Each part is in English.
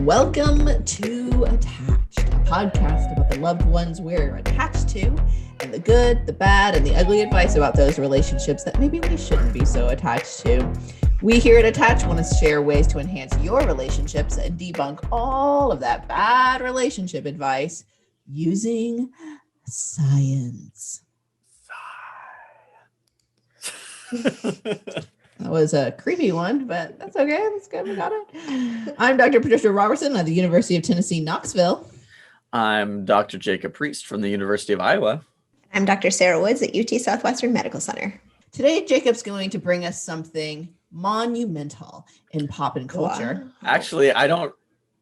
Welcome to Attached, a podcast about the loved ones we're attached to and the good, the bad, and the ugly advice about those relationships that maybe we shouldn't be so attached to. We here at Attached want to share ways to enhance your relationships and debunk all of that bad relationship advice using science. That was a creepy one, but that's okay. That's good. We got it. I'm Dr. Patricia Robertson of the University of Tennessee, Knoxville. I'm Dr. Jacob Priest from the University of Iowa. I'm Dr. Sarah Woods at UT Southwestern Medical Center. Today, Jacob's going to bring us something monumental in Poppin Culture. Wow. Actually,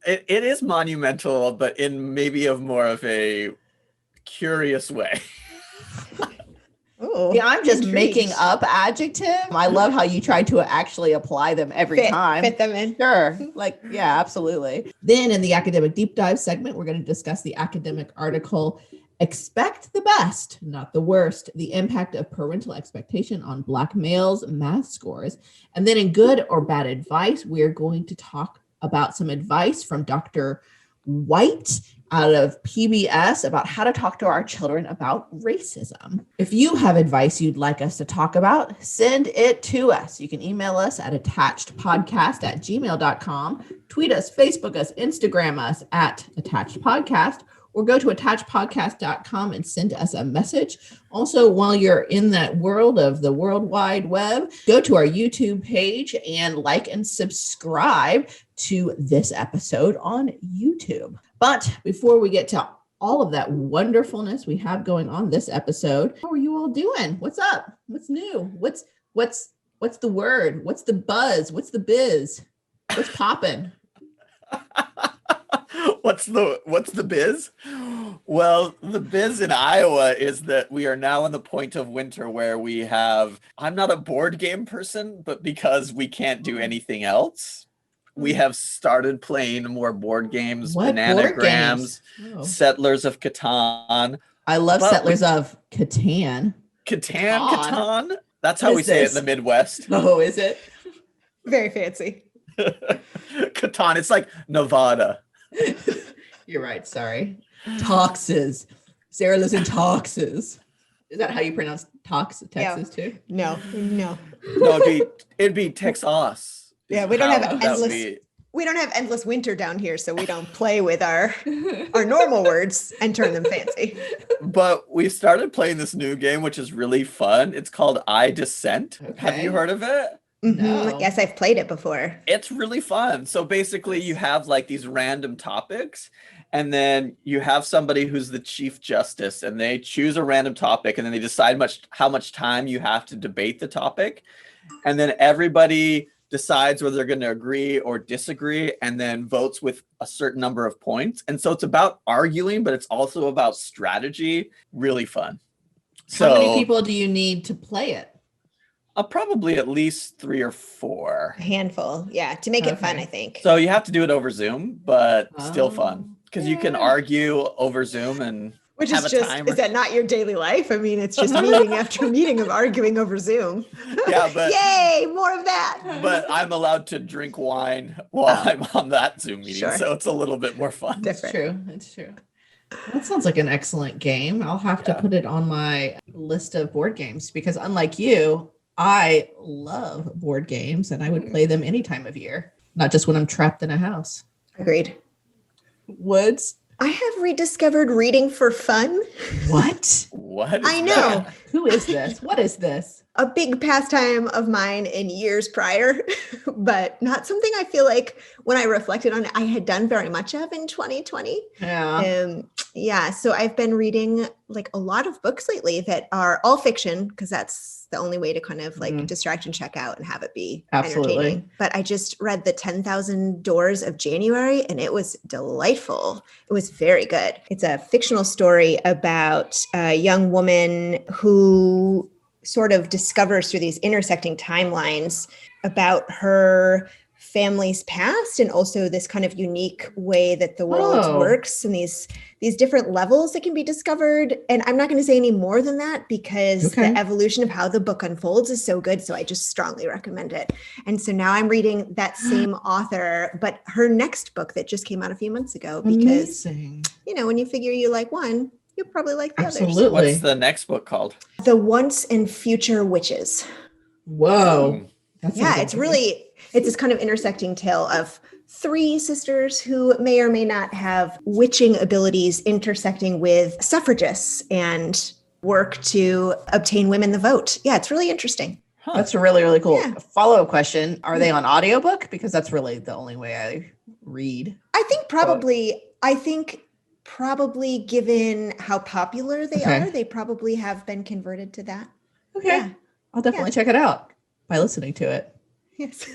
it is monumental, but in maybe of more of a curious way. Ooh, Yeah, I'm just intrigued. making up adjectives. I love how you try to actually apply them every time. Fit them in. Sure. Yeah, absolutely. Then in the academic deep dive segment, we're going to discuss the academic article, Expect the Best, Not the Worst, the Impact of Parental Expectation on Black Males' Math Scores. And then in good or bad advice, we're going to talk about some advice from Dr. White out of PBS about how to talk to our children about racism. If you have advice you'd like us to talk about, send it to us. You can email us at attachedpodcast@gmail.com, tweet us, Facebook us, Instagram us at attachedpodcast, or go to attachedpodcast.com and send us a message. Also, while you're in that world of the World Wide Web, go to our YouTube page and like and subscribe to this episode on YouTube. But before we get to all of that wonderfulness we have going on this episode, how are you all doing? What's up? What's new? What's the word? What's the buzz? What's the biz? What's poppin'? What's the biz? Well, the biz in Iowa is that we are now on the point of winter where I'm not a board game person, but because we can't do anything else, we have started playing more board games, What board games? Bananagrams, Settlers of Catan. I love Settlers of Catan. Catan? That's how What we is say it this? in the Midwest. Oh, is it? Very fancy. Catan, it's like Nevada. You're right. Sorry. Toxes. Sarah lives in Toxes. Is that how you pronounce Texas too? No. No, it'd be Texas. Yeah, we don't have How that would endless. be. We don't have endless winter down here, so we don't play with our normal words and turn them fancy. But we started playing this new game, which is really fun. It's called I Dissent. Have Okay. you heard of it? No. Yes, I've played it before. It's really fun. So basically you have like these random topics, and then you have somebody who's the chief justice, and they choose a random topic, and then they decide how much time you have to debate the topic. And then everybody decides whether they're going to agree or disagree, and then votes with a certain number of points. And so it's about arguing, but it's also about strategy. Really fun. How many people do you need to play it? Probably at least 3 or 4. A handful, yeah, to make it fun, Okay. I think. So you have to do it over Zoom, but still fun because you can Yeah. argue over Zoom and Which have is a just, timer. is that not your daily life? I mean, it's just meeting after meeting of arguing over Zoom. Yeah, but Yay, more of that. but I'm allowed to drink wine while I'm on that Zoom meeting, Sure. so it's a little bit more fun. It's Different. true. It's true. That sounds like an excellent game. I'll have to put it on my list of board games because unlike you, I love board games and I would play them any time of year, not just when I'm trapped in a house. Agreed. Woods? I have rediscovered reading for fun. What? What? Is I know. that? Who is this? What is this? A big pastime of mine in years prior, but not something I feel like when I reflected on it, I had done very much of in 2020. Yeah. Yeah, so I've been reading like a lot of books lately that are all fiction because that's the only way to kind of like distract and check out and have it be Absolutely. entertaining. But I just read The 10,000 Doors of January and it was delightful. It was very good. It's a fictional story about a young woman who sort of discovers through these intersecting timelines about her families past, and also this kind of unique way that the world Oh. works, and these different levels that can be discovered. And I'm not going to say any more than that because Okay. the evolution of how the book unfolds is so good. So I just strongly recommend it. And so now I'm reading that same author, but her next book that just came out a few months ago, because, Amazing. when you figure you like one, you'll probably like the others. Absolutely. What's the next book called? The Once and Future Witches. Whoa. That Yeah, sounds it's this kind of intersecting tale of three sisters who may or may not have witching abilities intersecting with suffragists and work to obtain women the vote. Yeah, it's really interesting. Huh. That's really, really cool. Yeah. Follow-up question. Are they on audiobook? Because that's really the only way I read. I think probably given how popular they Okay. are, they probably have been converted to that. Okay. Yeah. I'll definitely check it out by listening to it. Yes.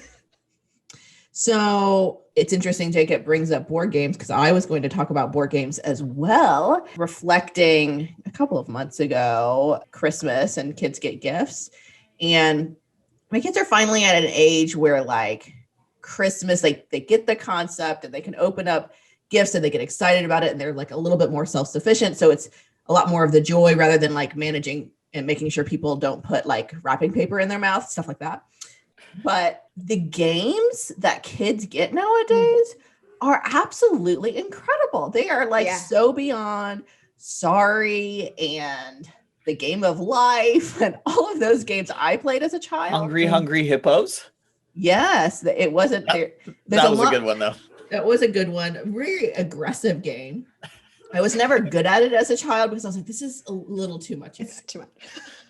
So it's interesting, Jacob brings up board games, because I was going to talk about board games as well, reflecting a couple of months ago, Christmas and kids get gifts. And my kids are finally at an age where like Christmas, they get the concept and they can open up gifts and they get excited about it. And they're like a little bit more self-sufficient. So it's a lot more of the joy rather than like managing and making sure people don't put like wrapping paper in their mouth, stuff like that. But the games that kids get nowadays are absolutely incredible. They are like so beyond Sorry and The Game of Life and all of those games I played as a child. Hungry Hippos. Yes, it wasn't there. That was a good one though. That was a good one. A very aggressive game. I was never good at it as a child because I was like, this is a little too much. It's too much.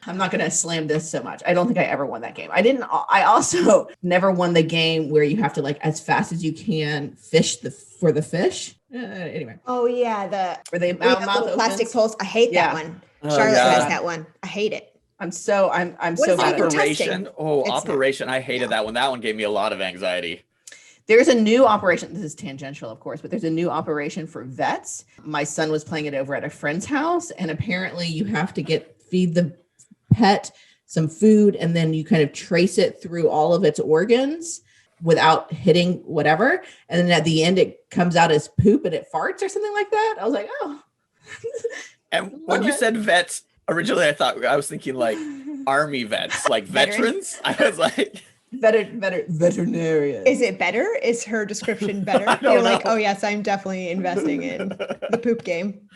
I'm not going to slam this so much. I don't think I ever won that game. I also never won the game where you have to like, as fast as you can, fish for the fish. Anyway. Oh yeah. Where they mouth plastic opens. poles. I hate that one. Charlotte has that one. I hate it. I'm so bad at it. Operation. Oh, It's Operation. not. I hated that one. That one gave me a lot of anxiety. There's a new operation. This is tangential, of course, but there's a new operation for vets. My son was playing it over at a friend's house, and apparently you have to feed the pet some food, and then you kind of trace it through all of its organs without hitting whatever. And then at the end, it comes out as poop and it farts or something like that. I was like, oh. And when you said vets, originally I was thinking like army vets, like veterans. I was like... veterinarian. Is it better? Is her description better? You're like, oh yes, I'm definitely investing in the poop game.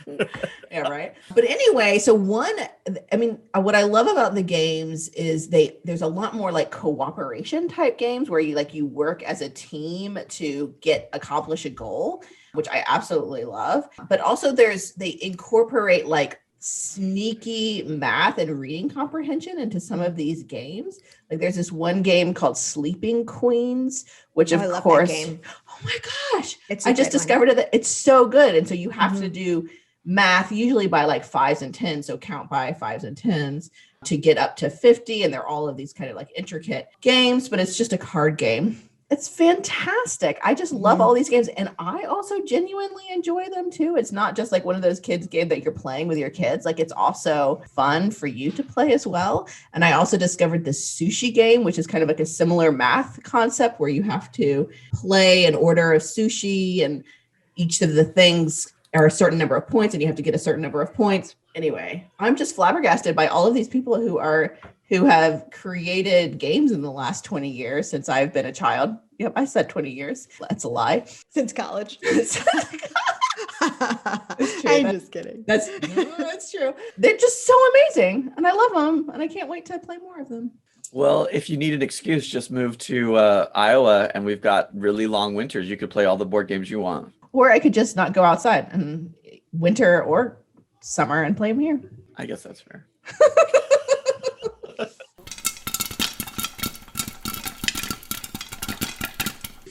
Yeah, right. But anyway, so what I love about the games is there's a lot more like cooperation type games where you work as a team to accomplish a goal, which I absolutely love. But also they incorporate like sneaky math and reading comprehension into some of these games. Like there's this one game called Sleeping Queens, which of course, that game. Oh my gosh, I just discovered it. It's so good. And so you have to do math usually by like 5s and 10s. So count by 5s and 10s to get up to 50. And they're all of these kind of like intricate games, but it's just a card game. It's fantastic. I just love all these games. And I also genuinely enjoy them too. It's not just like one of those kids games that you're playing with your kids. Like it's also fun for you to play as well. And I also discovered the sushi game, which is kind of like a similar math concept where you have to play an order of sushi and each of the things are a certain number of points and you have to get a certain number of points. Anyway, I'm just flabbergasted by all of these people who have created games in the last 20 years since I've been a child. Yep, I said 20 years. That's a lie. Since college. I'm just kidding. That's true. They're just so amazing. And I love them. And I can't wait to play more of them. Well, if you need an excuse, just move to Iowa and we've got really long winters. You could play all the board games you want. Or I could just not go outside in winter or summer and play them here. I guess that's fair.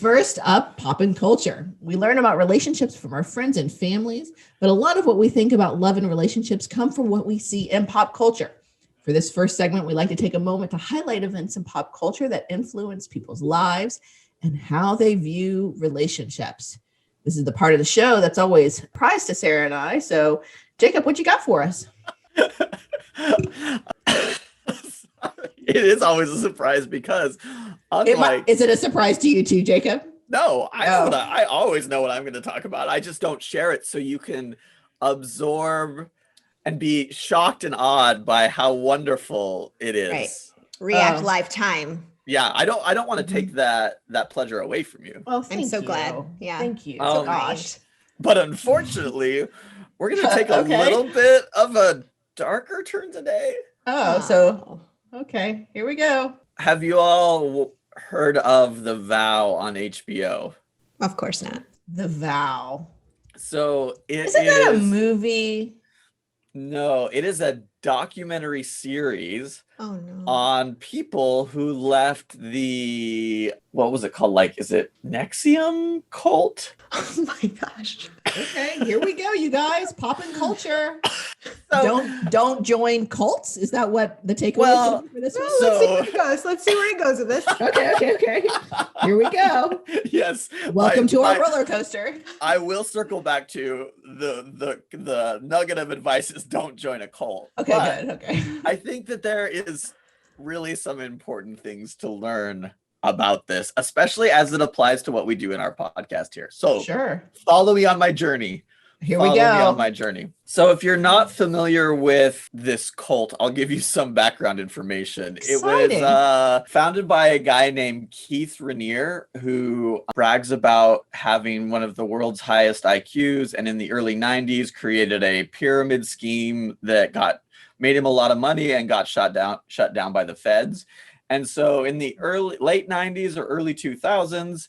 First up, Poppin Culture. We learn about relationships from our friends and families, but a lot of what we think about love and relationships come from what we see in pop culture. For this first segment, we like to take a moment to highlight events in pop culture that influence people's lives and how they view relationships. This is the part of the show that's always prized to Sarah and I. So, Jacob, what you got for us? It is always a surprise because Unlike, Is it a surprise to you too, Jacob? no, I know Oh. I always know what I'm going to talk about. I just don't share it so you can absorb and be shocked and awed by how wonderful it Right. is. React Oh. lifetime. Yeah, I don't want to take that pleasure away from you. Well, I'm thank so you. glad. Yeah. Thank you. So Gosh. But unfortunately, we're going to take a Okay. little bit of a darker turn today. Oh, so okay, here we go. Have you all heard of The Vow on HBO? Of course not. The Vow. So Isn't that a movie? No, it is a documentary series Oh no. on people who left what was it called? Like, is it NXIVM cult? Oh my gosh. Okay, here we go, you guys. Poppin Culture. So, Don't join cults. Is that what the takeaway Well, is for this one? Let's see where it goes. Let's see where it goes with this. Okay. Here we go. yes. Welcome to our roller coaster. I will circle back to the nugget of advice is don't join a cult. Okay, But good. Okay. I think that there is really some important things to learn about this, especially as it applies to what we do in our podcast here. So Sure. follow me on my journey. Here we Follow me on go. my journey. So if you're not familiar with this cult, I'll give you some background information. Exciting. It was founded by a guy named Keith Raniere, who brags about having one of the world's highest IQs, and in the early 90s created a pyramid scheme that made him a lot of money and got shut down by the feds. And so in the late 90s or early 2000s,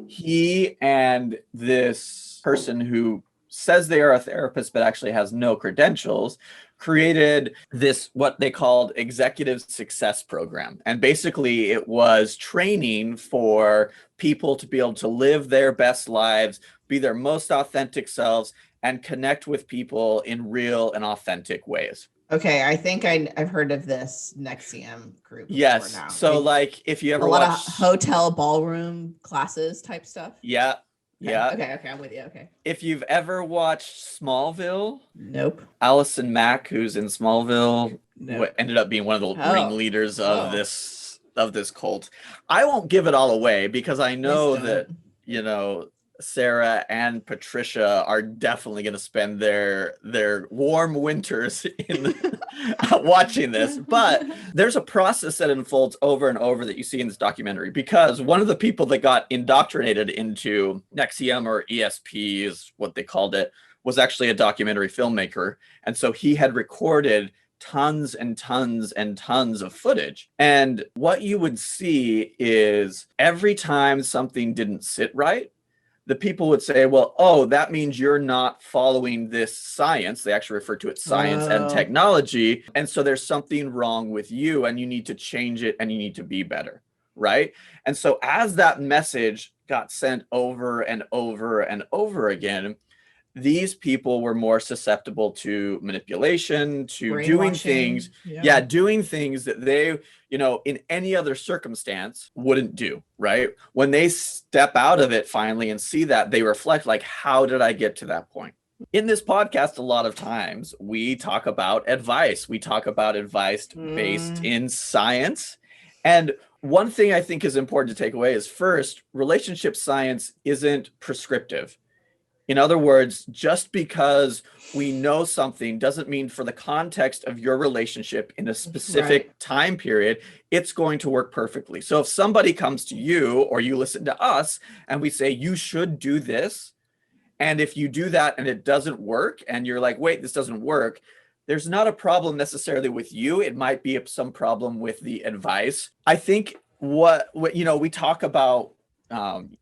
he and this person who says they are a therapist but actually has no credentials created this what they called executive success program. And basically it was training for people to be able to live their best lives, be their most authentic selves, and connect with people in real and authentic ways. Okay, I think I've heard of this NXIVM group. Yes. Now. So like if you ever a lot watch of hotel ballroom classes type stuff. Yeah. Yeah. Okay, I'm with you. Okay. If you've ever watched Smallville, Nope. Allison Mack, who's in Smallville, Nope. ended up being one of the ringleaders of Oh. this cult. I won't give it all away because I know that, Sarah and Patricia are definitely going to spend their warm winters in watching this. But there's a process that unfolds over and over that you see in this documentary, because one of the people that got indoctrinated into NXIVM, or ESP is what they called it, was actually a documentary filmmaker. And so he had recorded tons and tons and tons of footage. And what you would see is every time something didn't sit right, the people would say, well, oh, that means you're not following this science. They actually refer to it science and technology. And so there's something wrong with you and you need to change it and you need to be better, right? And so as that message got sent over and over and over again, these people were more susceptible to manipulation, to doing things, doing things that they, in any other circumstance wouldn't do, right? When they step out of it finally and see that, they reflect like, how did I get to that point? In this podcast, a lot of times we talk about advice. We talk about advice based in science. And one thing I think is important to take away is, first, relationship science isn't prescriptive. In other words, just because we know something doesn't mean for the context of your relationship in a specific time period, it's going to work perfectly. So if somebody comes to you or you listen to us and we say, you should do this, and if you do that and it doesn't work and you're like, wait, this doesn't work, there's not a problem necessarily with you. It might be some problem with the advice. I think what we talk about,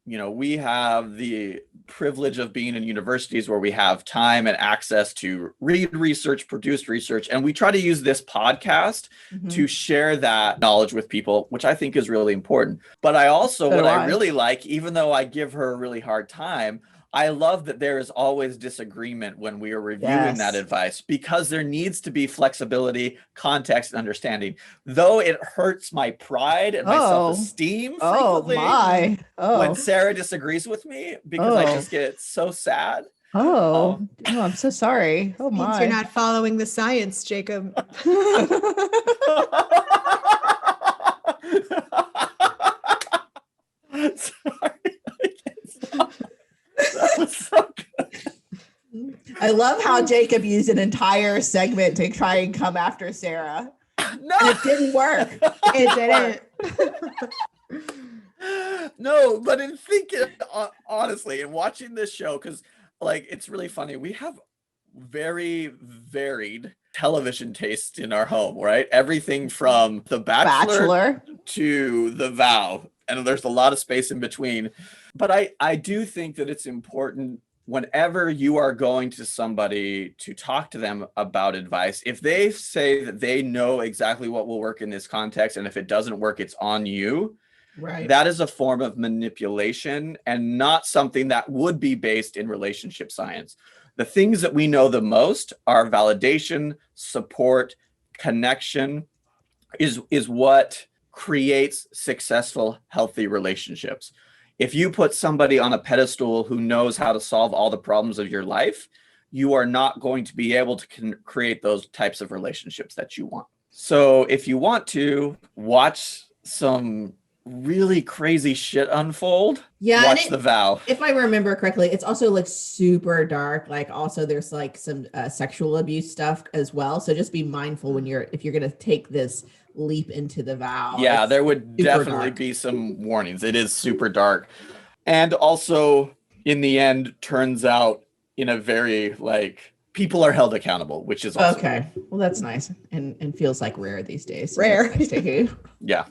we have the privilege of being in universities where we have time and access to read research, produce research, and we try to use this podcast to share that knowledge with people, which I think is really important. But I also, I really like, even though I give her a really hard time, I love that there is always disagreement when we are reviewing that advice, because there needs to be flexibility, context, and understanding. Though it hurts my pride and my self-esteem frequently when Sarah disagrees with me, because I just get so sad. I'm so sorry. Oh my. Means you're not following the science, Jacob. love how Jacob used an entire segment to try and come after Sarah. No, And it didn't work. It didn't. No, but in thinking honestly and watching this show, because like it's really funny. We have very varied television tastes in our home, right? Everything from The Bachelor to The Vow, and there's a lot of space in between. But I do think that it's important whenever you are going to somebody to talk to them about advice, if they say that they know exactly what will work in this context, and if it doesn't work, it's on you. Right. That is a form of manipulation and not something that would be based in relationship science. The things that we know the most are validation, support, connection is what creates successful, healthy relationships. If you put somebody on a pedestal who knows how to solve all the problems of your life, you are not going to be able to create those types of relationships that you want. So if you want to watch some really crazy shit unfold, watch The Vow. If I remember correctly, it's also like super dark. Like also there's like some sexual abuse stuff as well. So just be mindful when if you're going to take this leap into The Vow. Yeah, there would definitely dark. be some warnings. It is super dark. And also in the end turns out in a very like people are held accountable, which is also okay. Well, that's nice and feels like rare these days. So rare. Nice to hear. Yeah.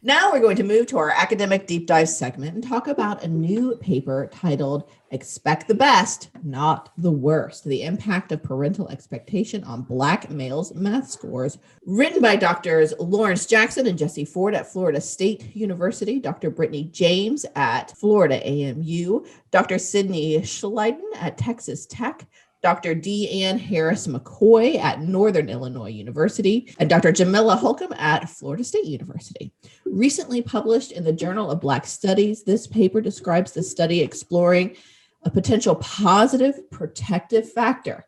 Now we're going to move to our academic deep dive segment and talk about a new paper titled Expect the Best, Not the Worst, the Impact of Parental Expectation on Black Males' Math Scores, written by Drs. Lawrence Jackson and Jesse Ford at Florida State University, Dr. Brittany James at Florida AMU, Dr. Sydney Schleiden at Texas Tech, Dr. Deanne Harris McCoy at Northern Illinois University, and Dr. Jamila Holcomb at Florida State University. Recently published in the Journal of Black Studies, this paper describes the study exploring a potential positive protective factor,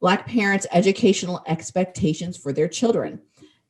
Black parents' educational expectations for their children,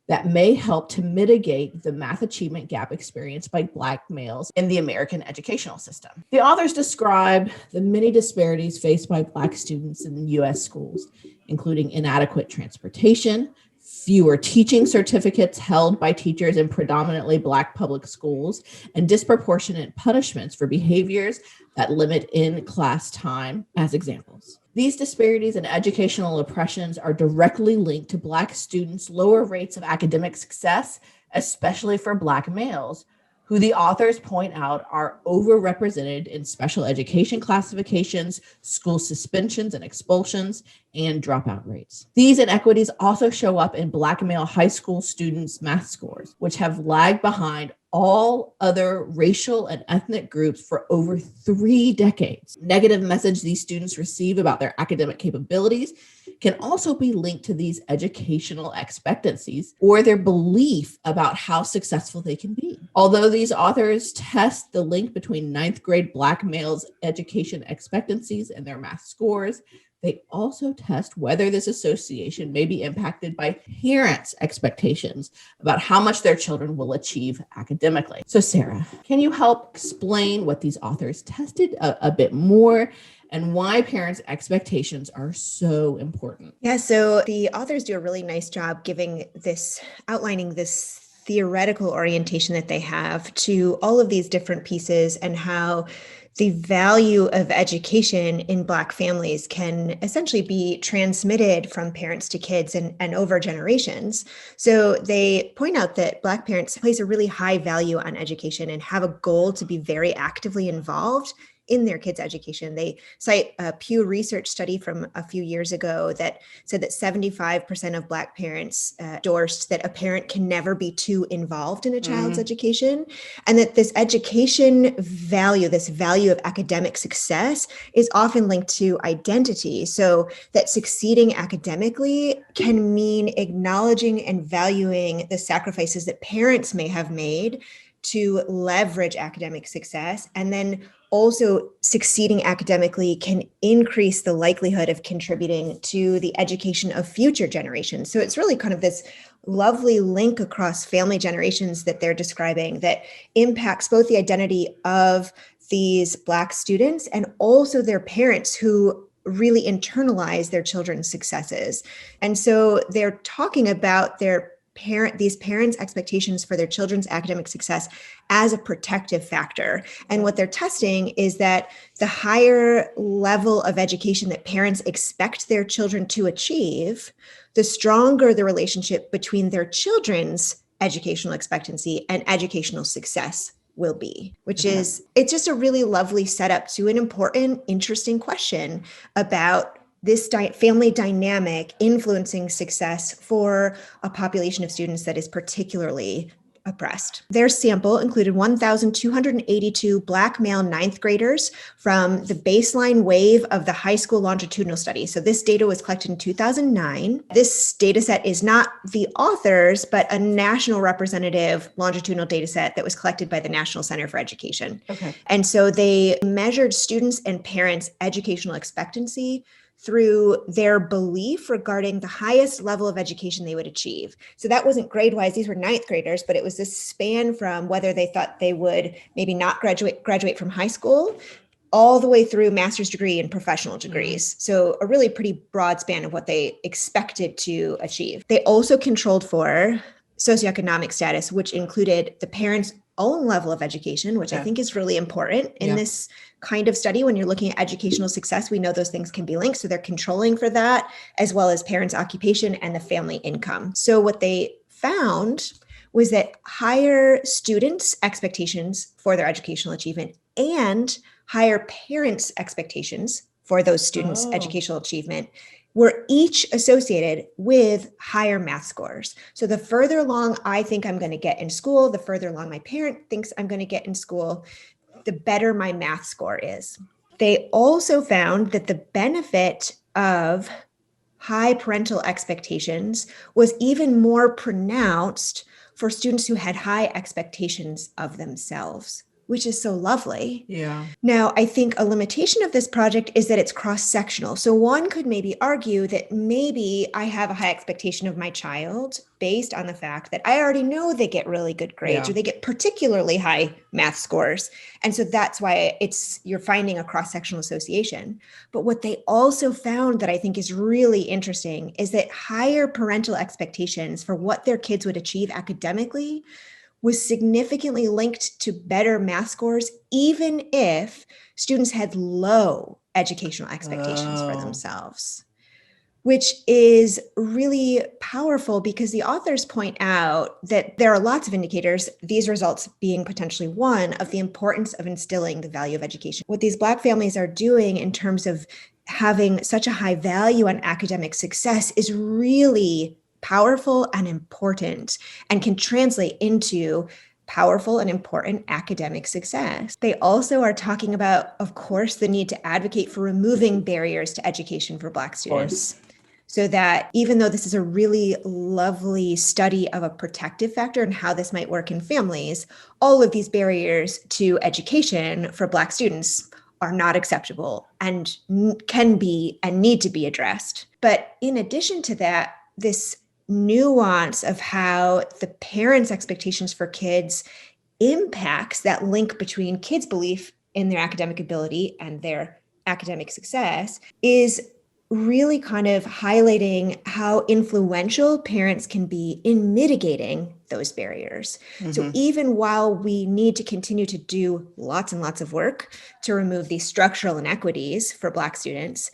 that may help to mitigate the math achievement gap experienced by Black males in the American educational system. The authors describe the many disparities faced by Black students in U.S. schools, including inadequate transportation, fewer teaching certificates held by teachers in predominantly Black public schools, and disproportionate punishments for behaviors that limit in-class time as examples. These disparities in educational oppressions are directly linked to Black students' lower rates of academic success, especially for Black males, who the authors point out are overrepresented in special education classifications, school suspensions and expulsions, and dropout rates. These inequities also show up in Black male high school students' math scores, which have lagged behind all other racial and ethnic groups for over 3 decades. Negative message these students receive about their academic capabilities can also be linked to these educational expectancies or their belief about how successful they can be. Although these authors test the link between 9th grade Black males' education expectancies and their math scores, they also test whether this association may be impacted by parents' expectations about how much their children will achieve academically. So, Sarah, can you help explain what these authors tested a bit more and why parents' expectations are so important? Yeah, so the authors do a really nice job outlining this theoretical orientation that they have to all of these different pieces and how the value of education in Black families can essentially be transmitted from parents to kids and over generations. So they point out that Black parents place a really high value on education and have a goal to be very actively involved in their kids' education. They cite a Pew Research study from a few years ago that said that 75% of Black parents endorsed that a parent can never be too involved in a child's education, and that this education value, this value of academic success, is often linked to identity. So that succeeding academically can mean acknowledging and valuing the sacrifices that parents may have made to leverage academic success. And then also succeeding academically can increase the likelihood of contributing to the education of future generations. So it's really kind of this lovely link across family generations that they're describing that impacts both the identity of these Black students and also their parents who really internalize their children's successes. And so they're talking about these parents' expectations for their children's academic success as a protective factor. And what they're testing is that the higher level of education that parents expect their children to achieve, the stronger the relationship between their children's educational expectancy and educational success will be, which is, it's just a really lovely setup to an important, interesting question about this family dynamic influencing success for a population of students that is particularly oppressed. Their sample included 1,282 Black male ninth graders from the baseline wave of the high school longitudinal study. So this data was collected in 2009. This data set is not the authors, but a national representative longitudinal data set that was collected by the National Center for Education. Okay. And so they measured students and parents' educational expectancy through their belief regarding the highest level of education they would achieve. So that wasn't grade-wise, these were ninth graders, but it was this span from whether they thought they would maybe not graduate from high school, all the way through master's degree and professional degrees. So a really pretty broad span of what they expected to achieve. They also controlled for socioeconomic status, which included the parents' own level of education, which I think is really important in this kind of study. When you're looking at educational success, we know those things can be linked. So they're controlling for that, as well as parents' occupation and the family income. So what they found was that higher students' expectations for their educational achievement and higher parents' expectations for those students' educational achievement were each associated with higher math scores. So the further along I think I'm going to get in school, the further along my parent thinks I'm going to get in school, the better my math score is. They also found that the benefit of high parental expectations was even more pronounced for students who had high expectations of themselves, which is so lovely. Yeah. Now, I think a limitation of this project is that it's cross-sectional. So one could maybe argue that maybe I have a high expectation of my child based on the fact that I already know they get really good grades or they get particularly high math scores. And so that's why you're finding a cross-sectional association. But what they also found that I think is really interesting is that higher parental expectations for what their kids would achieve academically was significantly linked to better math scores, even if students had low educational expectations for themselves, which is really powerful because the authors point out that there are lots of indicators, these results being potentially one, of the importance of instilling the value of education. What these Black families are doing in terms of having such a high value on academic success is really powerful and important and can translate into powerful and important academic success. They also are talking about, of course, the need to advocate for removing barriers to education for Black students. So that even though this is a really lovely study of a protective factor and how this might work in families, all of these barriers to education for Black students are not acceptable and can be and need to be addressed. But in addition to that, this nuance of how the parents' expectations for kids impacts that link between kids' belief in their academic ability and their academic success is really kind of highlighting how influential parents can be in mitigating those barriers. So even while we need to continue to do lots and lots of work to remove these structural inequities for Black students,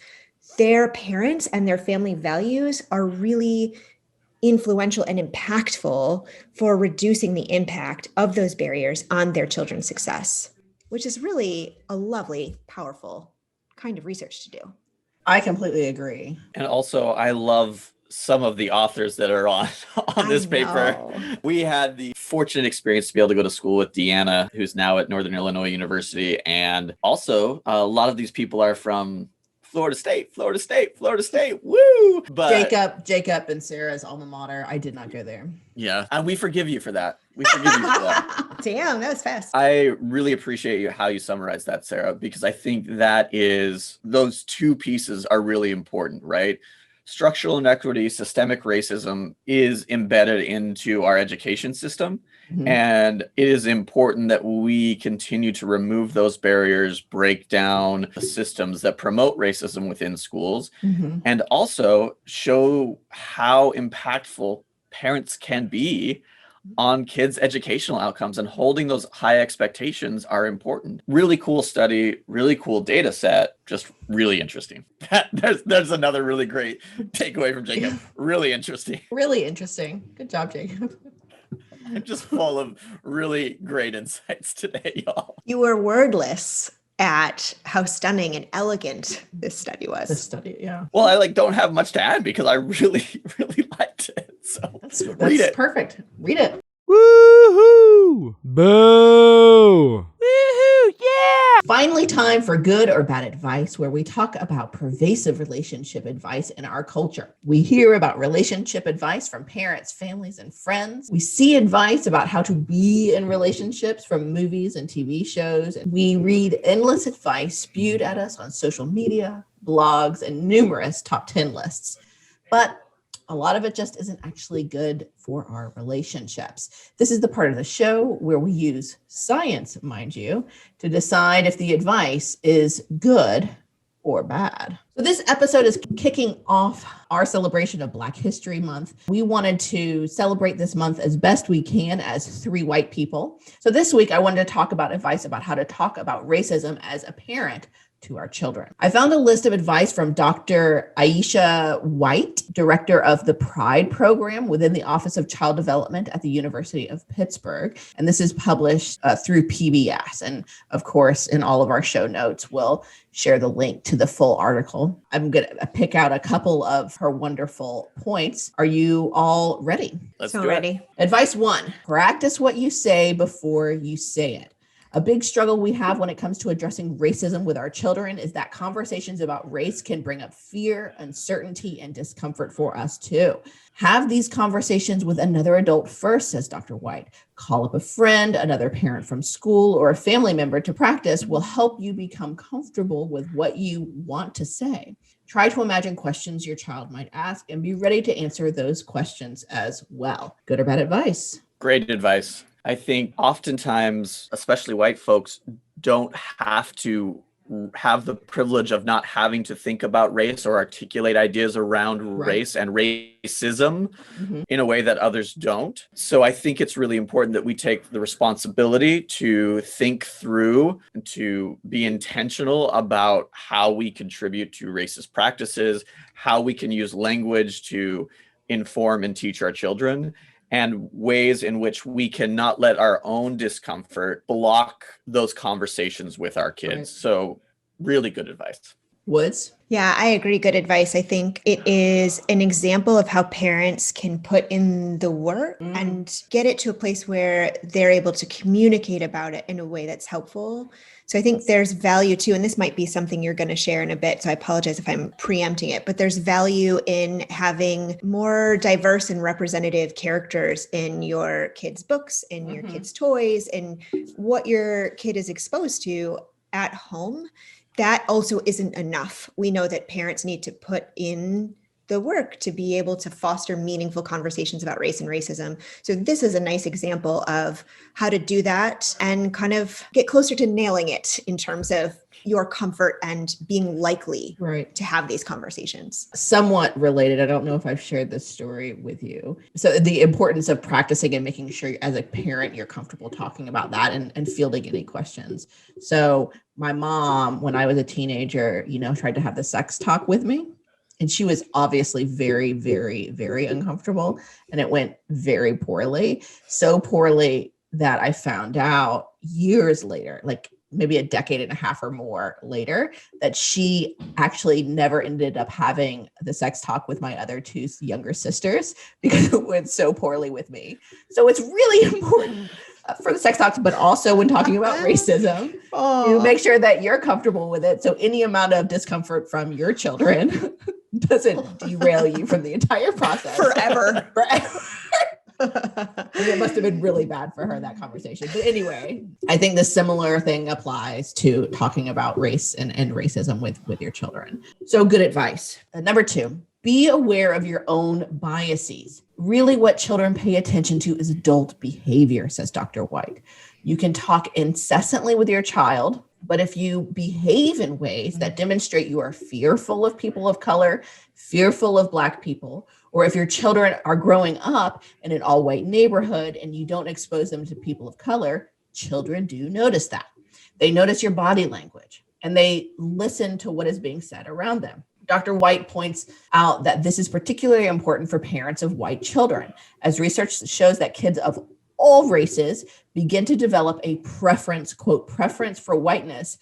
their parents and their family values are really influential and impactful for reducing the impact of those barriers on their children's success, which is really a lovely, powerful kind of research to do. I completely agree. And also, I love some of the authors that are on this paper. We had the fortunate experience to be able to go to school with Deanna, who's now at Northern Illinois University. And also, a lot of these people are from Florida State, Florida State, Florida State. Woo! But Jacob and Sarah's alma mater. I did not go there. yeah, and we forgive you for that. We forgive you for that. Damn, that was fast. I really appreciate how you summarized that, Sarah, because I think those two pieces are really important, right? Structural inequity, systemic racism is embedded into our education system. Mhm. And it is important that we continue to remove those barriers, break down the systems that promote racism within schools, Mhm. and also show how impactful parents can be on kids' educational outcomes, and holding those high expectations are important. Really cool study, really cool data set, just really interesting. There's another really great takeaway from Jacob. Really interesting. Really interesting. Good job, Jacob. I'm just full of really great insights today, y'all. You were wordless at how stunning and elegant this study was. The study, yeah. Well, I don't have much to add because I really, really liked it. So That's read it. Perfect. Read it. Woohoo! Boo! Woohoo! Yeah! Finally, time for good or bad advice, where we talk about pervasive relationship advice in our culture. We hear about relationship advice from parents, families, and friends. We see advice about how to be in relationships from movies and TV shows. And we read endless advice spewed at us on social media, blogs, and numerous top 10 lists. But a lot of it just isn't actually good for our relationships. This is the part of the show where we use science, mind you, to decide if the advice is good or bad. So this episode is kicking off our celebration of Black History Month. We wanted to celebrate this month as best we can as three white people. So this week, I wanted to talk about advice about how to talk about racism as a parent to our children. I found a list of advice from Dr. Aisha White, director of the Pride program within the Office of Child Development at the University of Pittsburgh. And this is published through PBS. And of course, in all of our show notes, we'll share the link to the full article. I'm going to pick out a couple of her wonderful points. Are you all ready? Let's So do ready. it. Advice 1, practice what you say before you say it. A big struggle we have when it comes to addressing racism with our children is that conversations about race can bring up fear, uncertainty, and discomfort for us too. Have these conversations with another adult first, says Dr. White. Call up a friend, another parent from school, or a family member to practice will help you become comfortable with what you want to say. Try to imagine questions your child might ask and be ready to answer those questions as well. Good or bad advice? Great advice. I think oftentimes, especially white folks, don't have to have the privilege of not having to think about race or articulate ideas around race and racism in a way that others don't. So I think it's really important that we take the responsibility to think through and to be intentional about how we contribute to racist practices, how we can use language to inform and teach our children, and ways in which we cannot let our own discomfort block those conversations with our kids. Right. So really good advice. Woods? Yeah, I agree. Good advice. I think it is an example of how parents can put in the work and get it to a place where they're able to communicate about it in a way that's helpful. So I think there's value too, and this might be something you're going to share in a bit, so I apologize if I'm preempting it, but there's value in having more diverse and representative characters in your kids' books, in your kids' toys, and what your kid is exposed to at home. That also isn't enough. We know that parents need to put in the work to be able to foster meaningful conversations about race and racism. So this is a nice example of how to do that and kind of get closer to nailing it in terms of your comfort and being likely to have these conversations. Somewhat related. I don't know if I've shared this story with you. So the importance of practicing and making sure as a parent, you're comfortable talking about that and fielding any questions. So my mom, when I was a teenager, tried to have the sex talk with me. And she was obviously very, very, very uncomfortable. And it went very poorly. So poorly that I found out years later, like maybe a decade and a half or more later, that she actually never ended up having the sex talk with my other two younger sisters because it went so poorly with me. So it's really important for the sex talks, but also when talking about racism, to make sure that you're comfortable with it. So any amount of discomfort from your children doesn't derail you from the entire process. Forever. It must have been really bad for her, that conversation. But anyway, I think the similar thing applies to talking about race and racism with your children. So good advice. Number 2, be aware of your own biases. Really what children pay attention to is adult behavior, says Dr. White. You can talk incessantly with your child, but if you behave in ways that demonstrate you are fearful of people of color, fearful of Black people, or if your children are growing up in an all-white neighborhood and you don't expose them to people of color, children do notice that. They notice your body language and they listen to what is being said around them. Dr. White points out that this is particularly important for parents of white children, as research shows that kids of all races begin to develop a preference, quote, preference for whiteness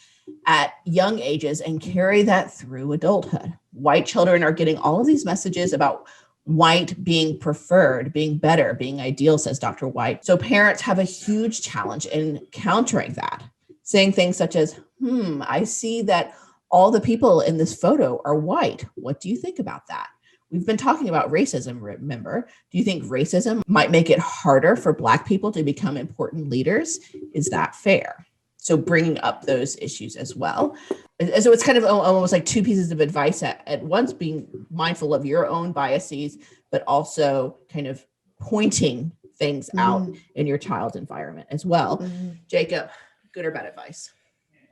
at young ages and carry that through adulthood. White children are getting all of these messages about white being preferred, being better, being ideal, says Dr. White. So parents have a huge challenge in countering that, saying things such as, I see that all the people in this photo are white. What do you think about that? We've been talking about racism, remember? Do you think racism might make it harder for Black people to become important leaders? Is that fair? So bringing up those issues as well. So it's kind of almost like 2 pieces of advice at once, being mindful of your own biases, but also kind of pointing things out in your child's environment as well. Jacob, good or bad advice?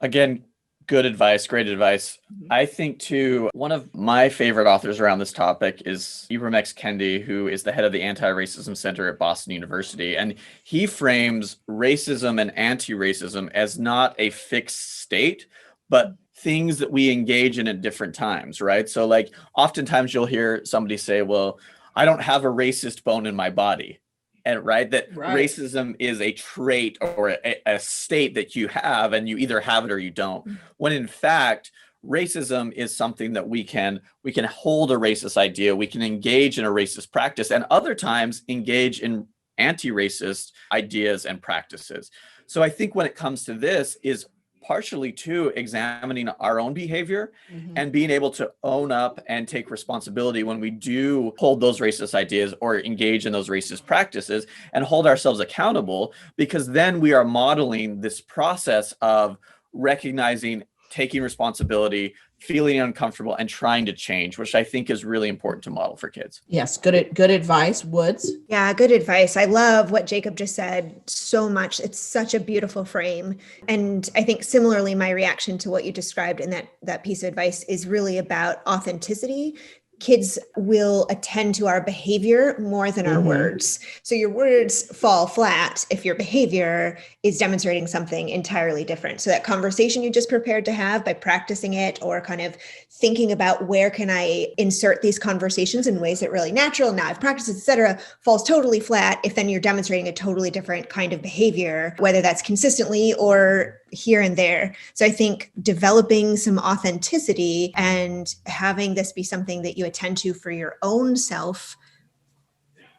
Again, good advice, great advice. I think too, one of my favorite authors around this topic is Ibram X. Kendi, who is the head of the Anti-Racism Center at Boston University. And he frames racism and anti-racism as not a fixed state, but things that we engage in at different times, right? So like oftentimes you'll hear somebody say, well, I don't have a racist bone in my body. And right, racism is a trait or a state that you have, and you either have it or you don't. When in fact, racism is something that we can hold a racist idea, we can engage in a racist practice, and other times engage in anti-racist ideas and practices. So I think when it comes to this is partially to examining our own behavior and being able to own up and take responsibility when we do hold those racist ideas or engage in those racist practices and hold ourselves accountable, because then we are modeling this process of recognizing, taking responsibility, feeling uncomfortable, and trying to change, which I think is really important to model for kids. Yes, good advice, Woods. Yeah, good advice. I love what Jacob just said so much. It's such a beautiful frame. And I think similarly, my reaction to what you described in that piece of advice is really about authenticity. Kids will attend to our behavior more than our words. So your words fall flat if your behavior is demonstrating something entirely different. So that conversation you just prepared to have by practicing it, or kind of thinking about where can I insert these conversations in ways that are really natural, now I've practiced, etc., falls totally flat if then you're demonstrating a totally different kind of behavior, whether that's consistently or here and there. So I think developing some authenticity and having this be something that you attend to for your own self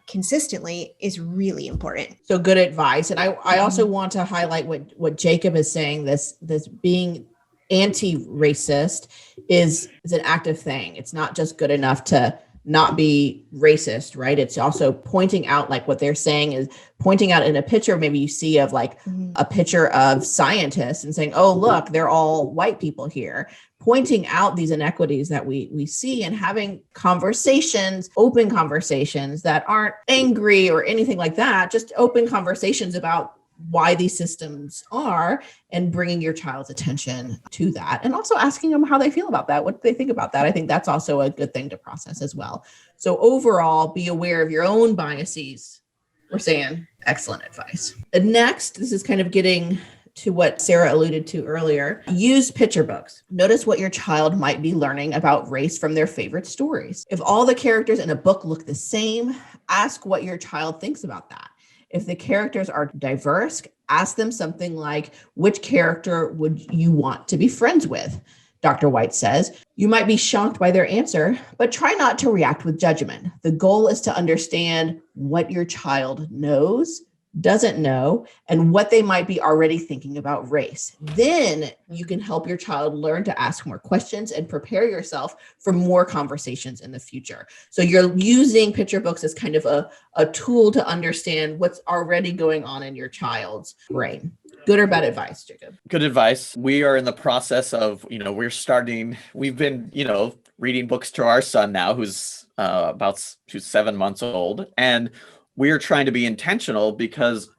consistently is really important. So good advice. And I also want to highlight what Jacob is saying, this being anti-racist is an active thing. It's not just good enough to not be racist, right? It's also pointing out, like what they're saying is pointing out in a picture, maybe you see of like a picture of scientists and saying, oh, look, they're all white people here, pointing out these inequities that we see and having conversations, open conversations that aren't angry or anything like that, just open conversations about why these systems are, and bringing your child's attention to that, and also asking them how they feel about that, what they think about that. I think that's also a good thing to process as well. So overall, be aware of your own biases. We're saying excellent advice. And next, this is kind of getting to what Sarah alluded to earlier. Use picture books. Notice what your child might be learning about race from their favorite stories. If all the characters in a book look the same, ask what your child thinks about that. If the characters are diverse, ask them something like, which character would you want to be friends with? Dr. White says, you might be shocked by their answer, but try not to react with judgment. The goal is to understand what your child knows, doesn't know, and what they might be already thinking about race. Then you can help your child learn to ask more questions and prepare yourself for more conversations in the future. So you're using picture books as kind of a tool to understand what's already going on in your child's brain. Good or bad advice, Jacob? Good advice. We are in the process of, we've been, reading books to our son now, who's 7 months old. And we are trying to be intentional because,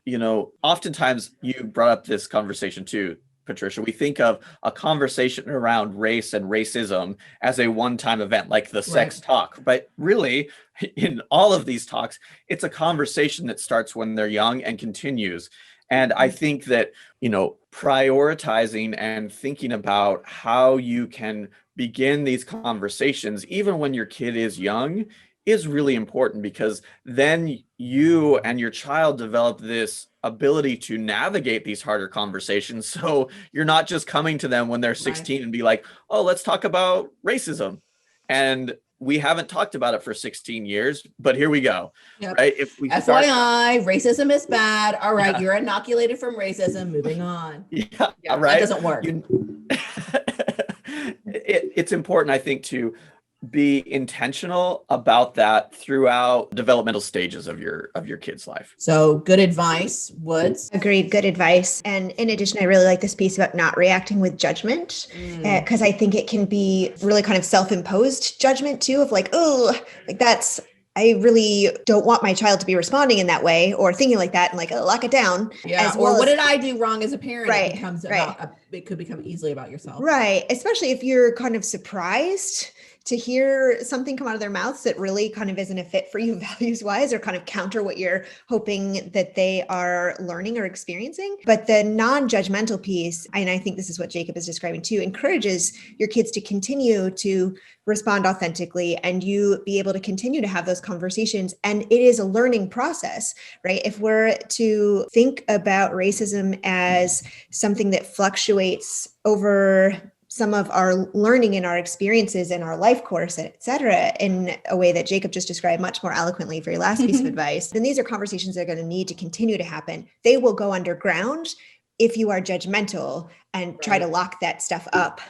oftentimes you brought up this conversation too, Patricia. We think of a conversation around race and racism as a one-time event, like the sex talk. But really, in all of these talks, it's a conversation that starts when they're young and continues. And I think that, prioritizing and thinking about how you can begin these conversations, even when your kid is young, is really important, because then you and your child develop this ability to navigate these harder conversations. So you're not just coming to them when they're 16 and be like, oh, let's talk about racism. And we haven't talked about it for 16 years, but here we go. Yep. Right? If we FYI, racism is bad. All right, you're inoculated from racism. Moving on. Yeah, right. That doesn't work. It's important, I think, to be intentional about that throughout developmental stages of your kid's life. So good advice, Woods. Agreed. Good advice. And in addition, I really like this piece about not reacting with judgment, because I think it can be really kind of self-imposed judgment too, of like, oh, like I really don't want my child to be responding in that way or thinking like that, and like, oh, lock it down. Yeah. Or what did I do wrong as a parent? Right, It becomes it could become easily about yourself. Right. Especially if you're kind of surprised to hear something come out of their mouths that really kind of isn't a fit for you values wise, or kind of counter what you're hoping that they are learning or experiencing. But the non-judgmental piece, and I think this is what Jacob is describing too, encourages your kids to continue to respond authentically, and you be able to continue to have those conversations. And it is a learning process, right? If we're to think about racism as something that fluctuates over some of our learning and our experiences in our life course, et cetera, in a way that Jacob just described much more eloquently for your last piece of advice, then these are conversations that are going to need to continue to happen. They will go underground if you are judgmental and try to lock that stuff up.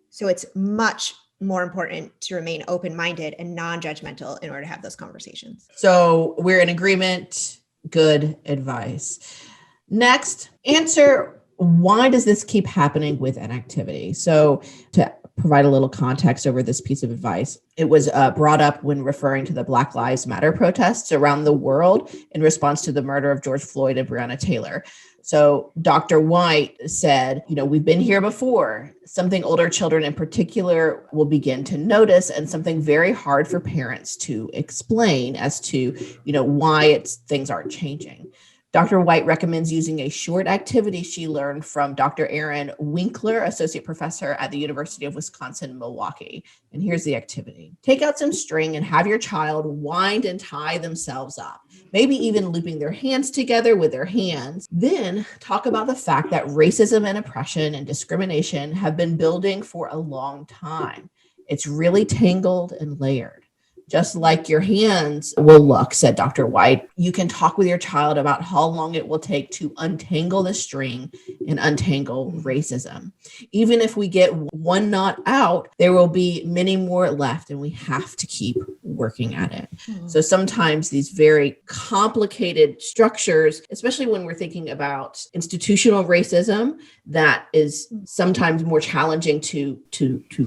So it's much more important to remain open-minded and non-judgmental in order to have those conversations. So we're in agreement. Good advice. Next, answer, why does this keep happening with an activity? So to provide a little context over this piece of advice, it was brought up when referring to the Black Lives Matter protests around the world in response to the murder of George Floyd and Breonna Taylor. So Dr. White said, we've been here before, something older children in particular will begin to notice, and something very hard for parents to explain as to, why things aren't changing. Dr. White recommends using a short activity she learned from Dr. Aaron Winkler, associate professor at the University of Wisconsin-Milwaukee. And here's the activity. Take out some string and have your child wind and tie themselves up, maybe even looping their hands together with their hands. Then talk about the fact that racism and oppression and discrimination have been building for a long time. It's really tangled and layered. Just like your hands will look, said Dr. White. You can talk with your child about how long it will take to untangle the string and untangle racism. Even if we get one knot out, there will be many more left, and we have to keep working at it. So sometimes these very complicated structures, especially when we're thinking about institutional racism, that is sometimes more challenging to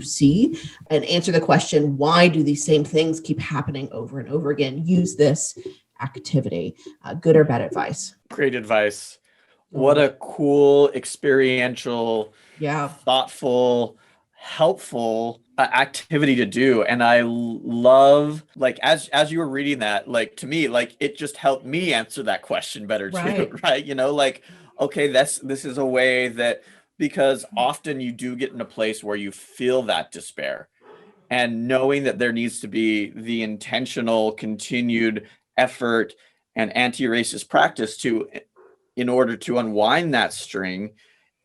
see and answer the question, why do these same things keep happening over and over again? Use this activity. Good or bad advice? Great advice. What a cool, experiential, thoughtful, helpful activity to do. And I love, as you were reading that, to me, it just helped me answer that question better too, right? Okay, this is a way that, because often you do get in a place where you feel that despair, and knowing that there needs to be the intentional, continued effort and anti-racist practice in order to unwind that string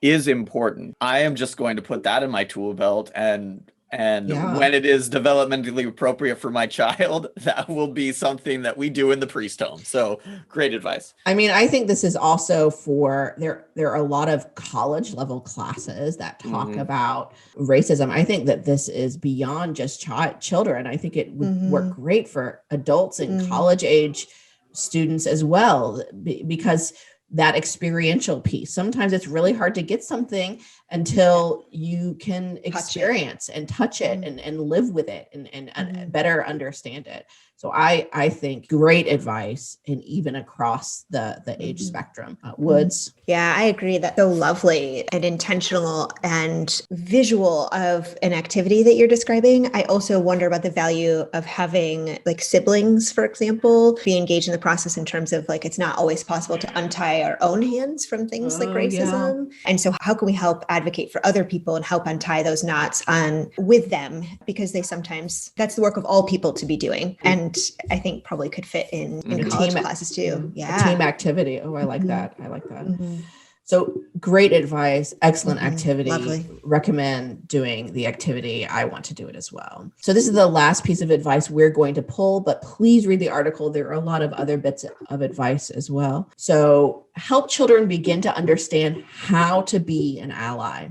is important. I am just going to put that in my tool belt and And Yeah. when it is developmentally appropriate for my child, that will be something that we do in the priest home. So great advice. I mean, I think this is also for there are a lot of college level classes that talk about racism. I think that this is beyond just children. I think it would work great for adults and college age students as well, because that experiential piece. Sometimes it's really hard to get something until you can experience and touch it and live with it and better understand it. So I think great advice, and even across the age spectrum. Woods. Yeah, I agree. That's so lovely and intentional and visual of an activity that you're describing. I also wonder about the value of having like siblings, for example, be engaged in the process in terms of like, it's not always possible to untie our own hands from things like racism. Yeah. And so how can we help advocate for other people and help untie those knots with them? Because they sometimes, that's the work of all people to be doing. And I think probably could fit in college classes too. Yeah. Team activity. Oh, I like that. I like that. So great advice, excellent activity. Lovely. Recommend doing the activity. I want to do it as well. So this is the last piece of advice we're going to pull, but please read the article. There are a lot of other bits of advice as well. So help children begin to understand how to be an ally.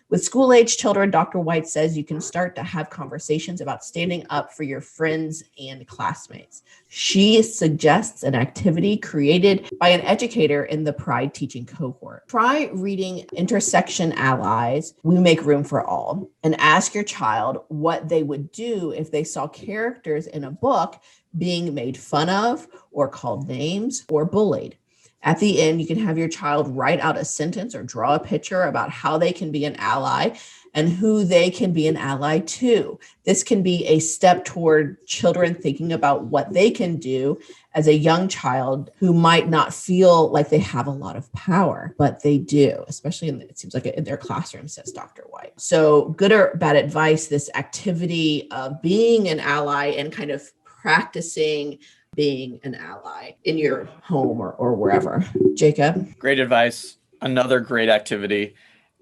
With school-age children, Dr. White says you can start to have conversations about standing up for your friends and classmates. She suggests an activity created by an educator in the Pride teaching cohort. Try reading Intersection Allies, We Make Room for All, and ask your child what they would do if they saw characters in a book being made fun of or called names or bullied. At the end, you can have your child write out a sentence or draw a picture about how they can be an ally and who they can be an ally to. This can be a step toward children thinking about what they can do as a young child who might not feel like they have a lot of power, but they do, especially it seems like in their classroom, says Dr. White. So good or bad advice, this activity of being an ally and kind of practicing being an ally in your home or wherever. Jacob? Great advice. Another great activity.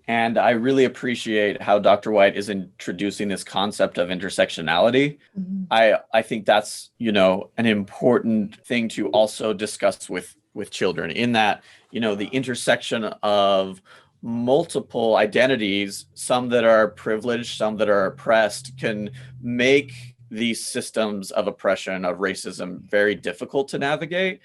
And I really appreciate how Dr. White is introducing this concept of intersectionality. I think that's, an important thing to also discuss with children, in that, the intersection of multiple identities, some that are privileged, some that are oppressed, can make these systems of oppression, of racism, very difficult to navigate.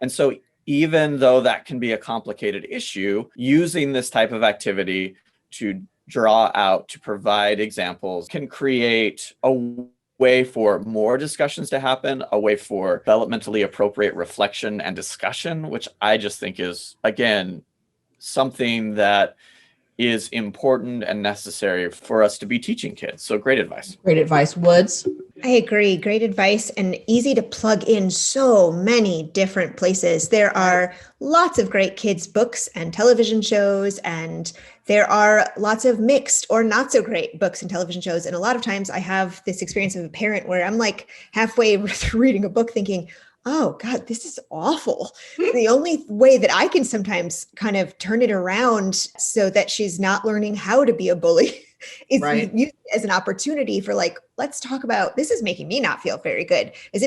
And so even though that can be a complicated issue, using this type of activity to draw out, to provide examples, can create a way for more discussions to happen, a way for developmentally appropriate reflection and discussion, which I just think is, again, something that is important and necessary for us to be teaching kids. So great advice. Great advice. Woods? I agree. Great advice and easy to plug in so many different places. There are lots of great kids' books and television shows, and there are lots of mixed or not so great books and television shows. And a lot of times I have this experience of a parent where I'm like halfway through reading a book thinking, oh God, this is awful. The only way that I can sometimes kind of turn it around so that she's not learning how to be a bully is used as an opportunity for like, let's talk about, this is making me not feel very good. How's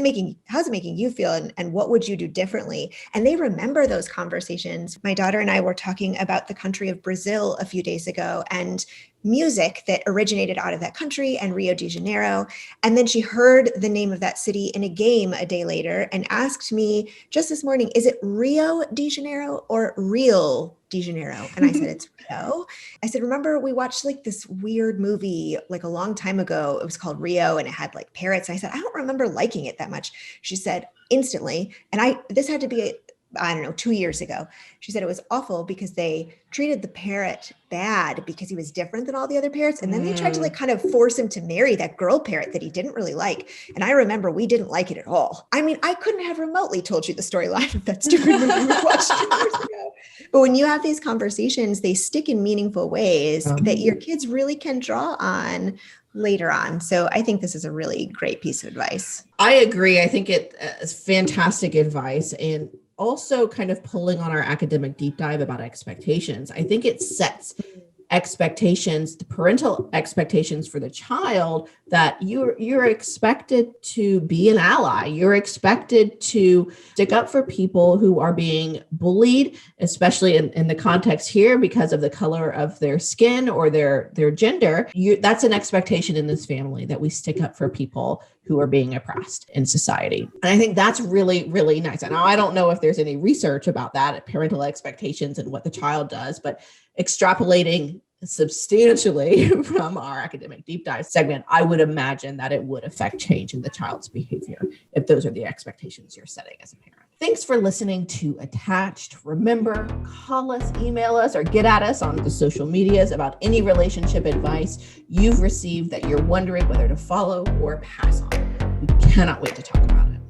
it making you feel? And what would you do differently? And they remember those conversations. My daughter and I were talking about the country of Brazil a few days ago and music that originated out of that country and Rio de Janeiro. And then she heard the name of that city in a game a day later and asked me just this morning, is it Rio de Janeiro or Real de Janeiro? And I said, it's Rio. I said, remember we watched like this weird movie like a long time ago. It was called Rio and it had like parrots. And I said, I don't remember liking it that much. She said instantly. And this had to be, 2 years ago. She said it was awful because they treated the parrot bad because he was different than all the other parrots. And then they tried to like kind of force him to marry that girl parrot that he didn't really like. And I remember we didn't like it at all. I mean, I couldn't have remotely told you the storyline of that stupid movie we watched 2 years ago. But when you have these conversations, they stick in meaningful ways that your kids really can draw on later on. So I think this is a really great piece of advice. I agree. I think it is fantastic advice. And also kind of pulling on our academic deep dive about expectations. I think it sets expectations, the parental expectations for the child, that you're expected to be an ally. You're expected to stick up for people who are being bullied, especially in the context here because of the color of their skin or their gender. That's an expectation in this family, that we stick up for people who are being oppressed in society. And I think that's really, really nice. And I don't know if there's any research about that, parental expectations and what the child does, but extrapolating substantially from our academic deep dive segment, I would imagine that it would affect change in the child's behavior if those are the expectations you're setting as a parent. Thanks for listening to Attached. Remember, call us, email us, or get at us on the social medias about any relationship advice you've received that you're wondering whether to follow or pass on. We cannot wait to talk about it.